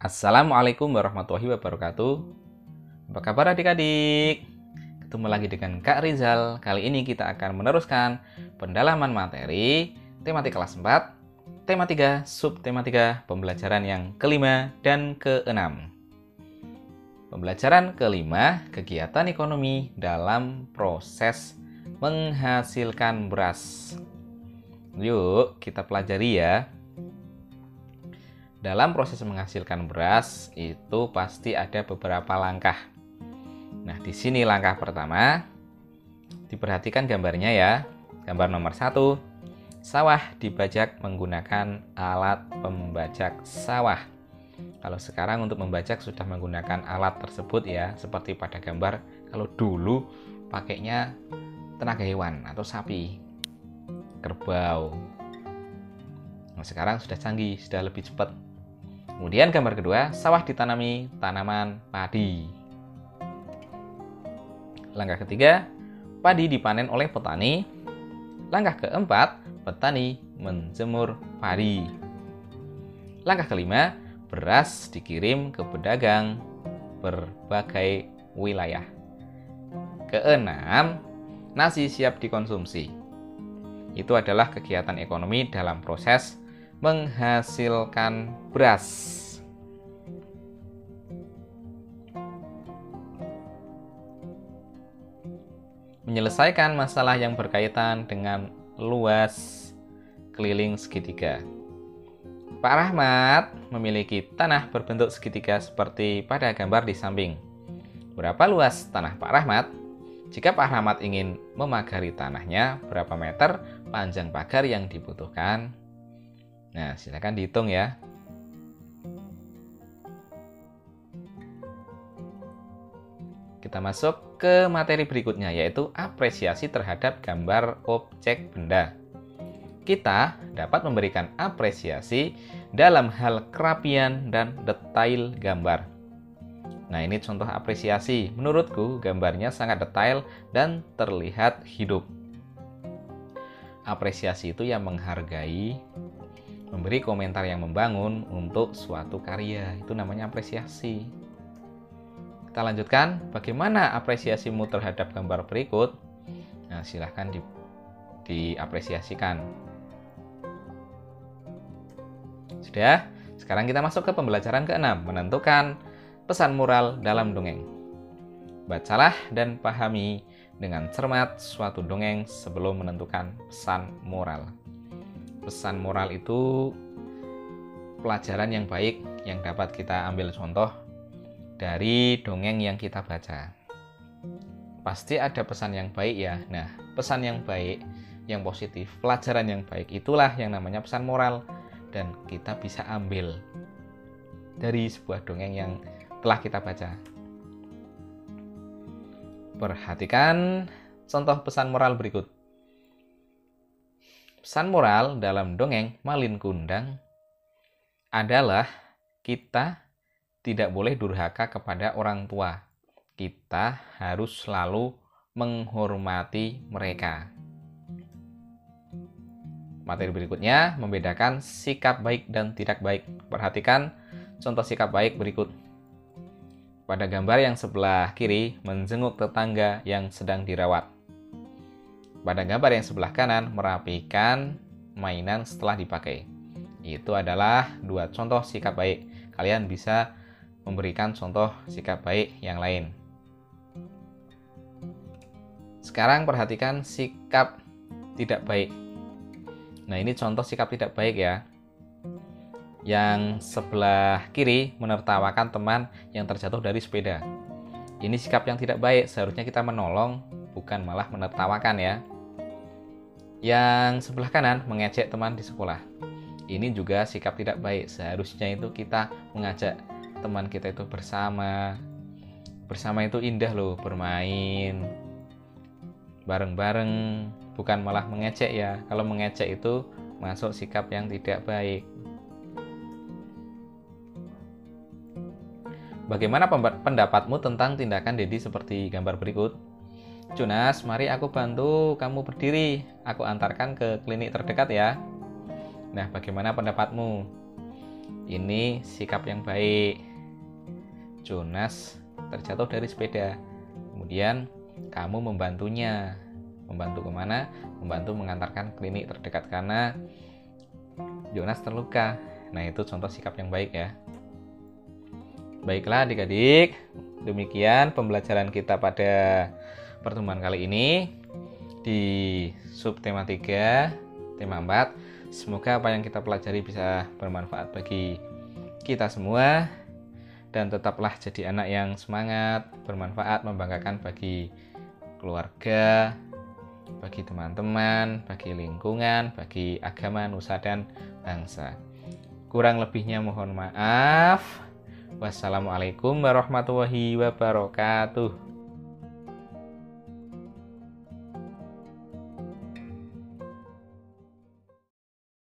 Assalamualaikum warahmatullahi wabarakatuh. Apa kabar adik-adik? Ketemu lagi dengan Kak Rizal. Kali ini kita akan meneruskan pendalaman materi tematik kelas 4, tema 3, subtema 3, pembelajaran yang kelima dan keenam. Pembelajaran kelima, kegiatan ekonomi dalam proses menghasilkan beras. Yuk kita pelajari ya. Dalam proses menghasilkan beras itu pasti ada beberapa langkah. Nah, di sini langkah pertama, diperhatikan gambarnya ya. Gambar nomor 1, sawah dibajak menggunakan alat pembajak sawah. Kalau sekarang untuk membajak sudah menggunakan alat tersebut ya, seperti pada gambar. Kalau dulu pakainya tenaga hewan atau sapi, kerbau. Nah, sekarang sudah canggih, sudah lebih cepat. Kemudian gambar kedua, sawah ditanami tanaman padi. Langkah ketiga, padi dipanen oleh petani. Langkah keempat, petani menjemur padi. Langkah kelima, beras dikirim ke pedagang berbagai wilayah. Keenam, nasi siap dikonsumsi. Itu adalah kegiatan ekonomi dalam proses menghasilkan beras. Menyelesaikan masalah yang berkaitan dengan luas keliling segitiga. Pak Rahmat memiliki tanah berbentuk segitiga seperti pada gambar di samping. Berapa luas tanah Pak Rahmat? Jika Pak Rahmat ingin memagari tanahnya, berapa meter panjang pagar yang dibutuhkan? Nah, silakan dihitung ya. Kita masuk ke materi berikutnya, yaitu apresiasi terhadap gambar objek benda. Kita dapat memberikan apresiasi dalam hal kerapian dan detail gambar. Nah, ini contoh apresiasi. Menurutku, gambarnya sangat detail dan terlihat hidup. Apresiasi itu yang menghargai, memberi komentar yang membangun untuk suatu karya. Itu namanya apresiasi. Kita lanjutkan. Bagaimana apresiasimu terhadap gambar berikut? Nah, silahkan diapresiasikan. Sudah? Sekarang kita masuk ke pembelajaran ke-6, menentukan pesan moral dalam dongeng. Bacalah dan pahami dengan cermat suatu dongeng sebelum menentukan pesan moral. Pesan moral itu pelajaran yang baik yang dapat kita ambil contoh dari dongeng yang kita baca. Pasti ada pesan yang baik ya. Nah, pesan yang baik, yang positif, pelajaran yang baik, itulah yang namanya pesan moral. Dan kita bisa ambil dari sebuah dongeng yang telah kita baca. Perhatikan contoh pesan moral berikut. Pesan moral dalam dongeng Malin Kundang adalah kita tidak boleh durhaka kepada orang tua. Kita harus selalu menghormati mereka. Materi berikutnya membedakan sikap baik dan tidak baik. Perhatikan contoh sikap baik berikut. Pada gambar yang sebelah kiri, menjenguk tetangga yang sedang dirawat. Pada gambar yang sebelah kanan, merapikan mainan setelah dipakai. Itu adalah dua contoh sikap baik. Kalian bisa memberikan contoh sikap baik yang lain. Sekarang perhatikan sikap tidak baik. Nah, ini contoh sikap tidak baik ya. Yang sebelah kiri menertawakan teman yang terjatuh dari sepeda. Ini sikap yang tidak baik. Seharusnya kita menolong, bukan malah menertawakan ya. Yang sebelah kanan mengejek teman di sekolah. Ini juga sikap tidak baik. Seharusnya itu kita mengajak teman kita itu bersama. Bersama itu indah loh, bermain bareng-bareng, bukan malah mengejek ya. Kalau mengejek itu masuk sikap yang tidak baik. Bagaimana pendapatmu tentang tindakan Dedi seperti gambar berikut? Jonas, mari aku bantu kamu berdiri. Aku antarkan ke klinik terdekat ya. Nah, bagaimana pendapatmu? Ini sikap yang baik. Jonas terjatuh dari sepeda. Kemudian kamu membantunya. Membantu kemana? Membantu mengantarkan klinik terdekat karena Jonas terluka. Nah, itu contoh sikap yang baik ya. Baiklah adik-adik, demikian pembelajaran kita pada pertemuan kali ini di subtema 3, tema 4. Semoga apa yang kita pelajari bisa bermanfaat bagi kita semua. Dan tetaplah jadi anak yang semangat, bermanfaat, membanggakan bagi keluarga, bagi teman-teman, bagi lingkungan, bagi agama, nusa, dan bangsa. Kurang lebihnya mohon maaf. Wassalamualaikum warahmatullahi wabarakatuh.